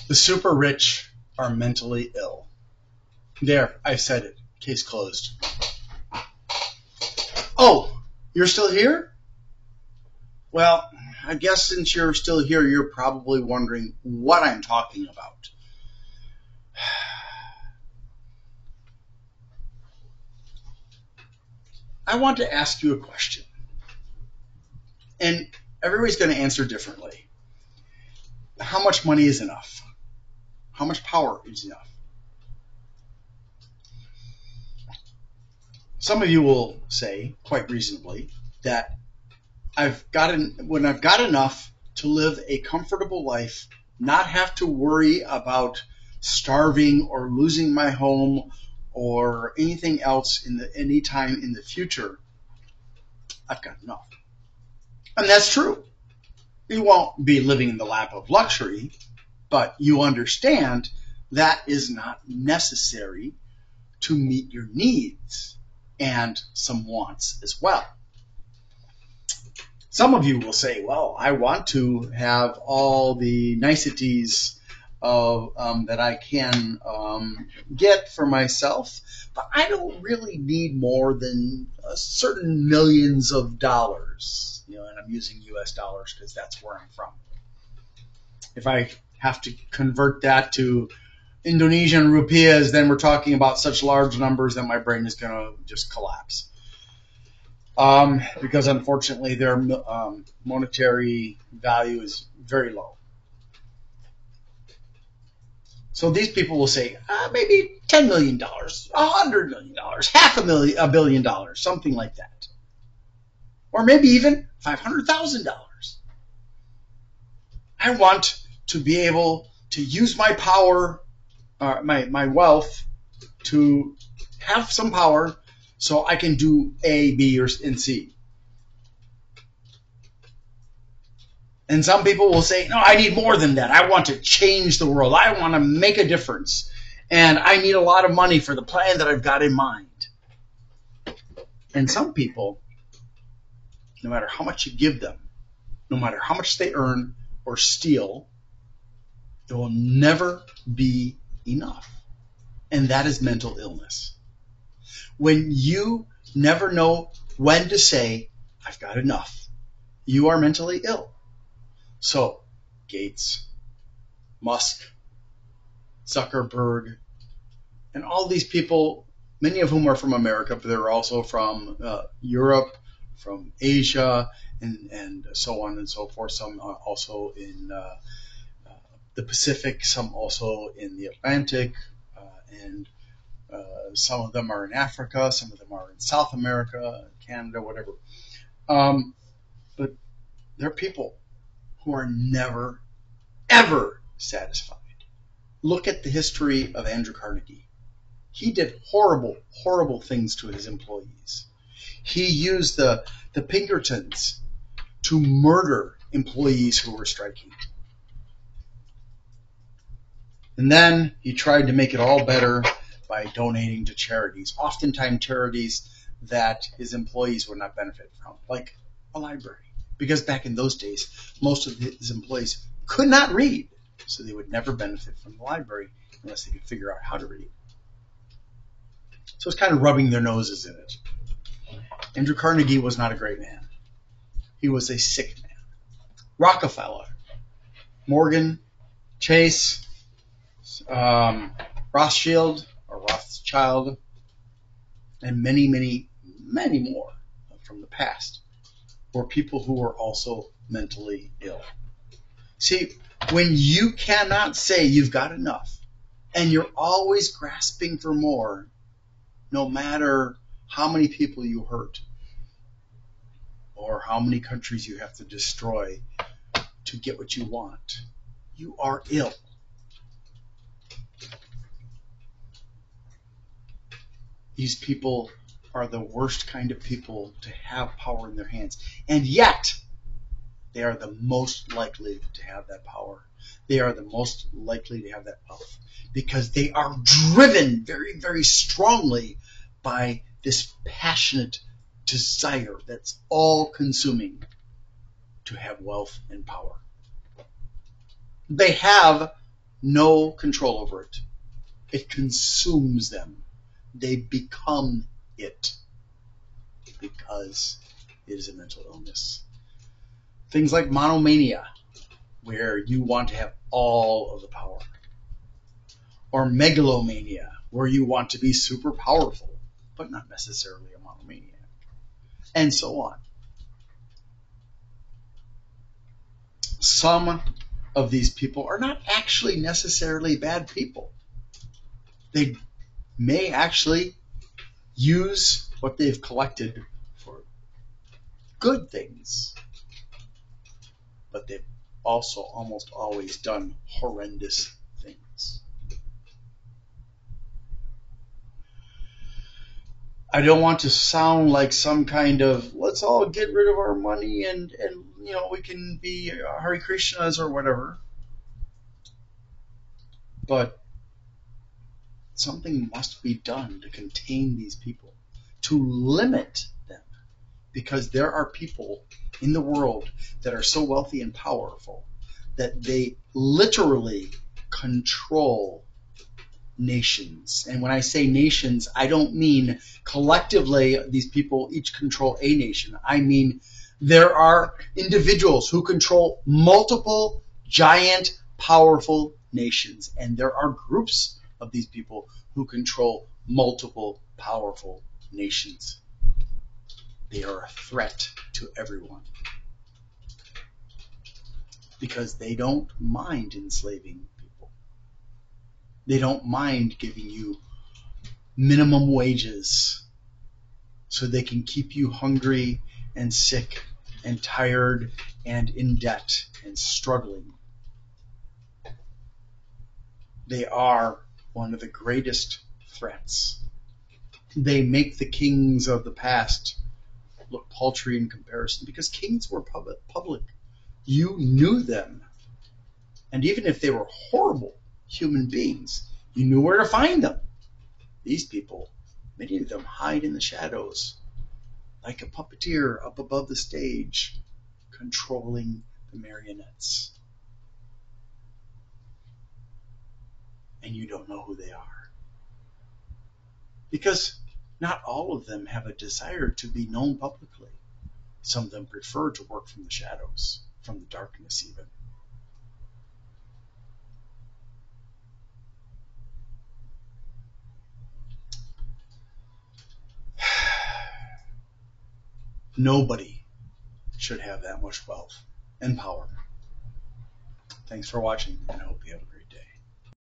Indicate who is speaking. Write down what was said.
Speaker 1: The super rich are mentally ill. There, I said it. Case closed. Oh, you're still here? Well, I guess since you're still here, you're probably wondering what I'm talking about. I want to ask you a question. And everybody's going to answer differently. How much money is enough? How much power is enough? Some of you will say, quite reasonably, that when I've got enough to live a comfortable life, not have to worry about starving or losing my home or anything else any time in the future, I've got enough. And that's true. You won't be living in the lap of luxury, but you understand that is not necessary to meet your needs and some wants as well. Some of you will say, well, I want to have all the niceties that I can get for myself, but I don't really need more than certain millions of dollars. And I'm using US dollars because that's where I'm from. If I have to convert that to Indonesian rupiahs, then we're talking about such large numbers that my brain is going to just collapse. Because unfortunately their monetary value is very low. So these people will say, maybe $10 million, $100 million, $500 million, something like that. Or maybe even $500,000. I want to be able to use my power, my wealth, to have some power so I can do A, B, and C. And some people will say, no, I need more than that. I want to change the world. I want to make a difference. And I need a lot of money for the plan that I've got in mind. And some people, no matter how much you give them, no matter how much they earn or steal, it will never be enough. And that is mental illness. When you never know when to say, I've got enough, you are mentally ill. So, Gates, Musk, Zuckerberg, and all these people, many of whom are from America, but they're also from Europe, from Asia, and so on and so forth. Some also in the Pacific, some also in the Atlantic, and some of them are in Africa, some of them are in South America, Canada, whatever. But they're people who are never, ever satisfied. Look at the history of Andrew Carnegie. He did horrible, horrible things to his employees. He used the Pinkertons to murder employees who were striking. And then he tried to make it all better by donating to charities, oftentimes charities that his employees would not benefit from, like a library. Because back in those days, most of his employees could not read, so they would never benefit from the library unless they could figure out how to read. So it's kind of rubbing their noses in it. Andrew Carnegie was not a great man. He was a sick man. Rockefeller, Morgan, Chase, Rothschild, and many, many, many more from the past were people who were also mentally ill. See, when you cannot say you've got enough and you're always grasping for more, no matter how many people you hurt or how many countries you have to destroy to get what you want, you are ill. These people are the worst kind of people to have power in their hands. And yet, they are the most likely to have that power. They are the most likely to have that wealth because they are driven very, very strongly by this passionate desire that's all-consuming to have wealth and power. They have no control over it. It consumes them. They become it because it is a mental illness. Things like monomania, where you want to have all of the power. Or megalomania, where you want to be super powerful, but not necessarily a monomaniac. And so on. Some of these people are not actually necessarily bad people. They may actually use what they've collected for good things, but they've also almost always done horrendous things. I don't want to sound like some kind of let's all get rid of our money and we can be Hare Krishnas or whatever. But something must be done to contain these people, to limit them, because there are people in the world that are so wealthy and powerful that they literally control nations. And when I say nations, I don't mean collectively these people each control a nation. I mean there are individuals who control multiple giant powerful nations, and there are groups of these people who control multiple powerful nations. They are a threat to everyone because they don't mind enslaving people. They don't mind giving you minimum wages so they can keep you hungry and sick and tired and in debt and struggling. They are one of the greatest threats. They make the kings of the past look paltry in comparison because kings were public. You knew them. And even if they were horrible human beings, you knew where to find them. These people, many of them hide in the shadows, like a puppeteer up above the stage, controlling the marionettes. And you don't know who they are. Because not all of them have a desire to be known publicly. Some of them prefer to work from the shadows, from the darkness even. Nobody should have that much wealth and power. Thanks for watching, and I hope you have a great day.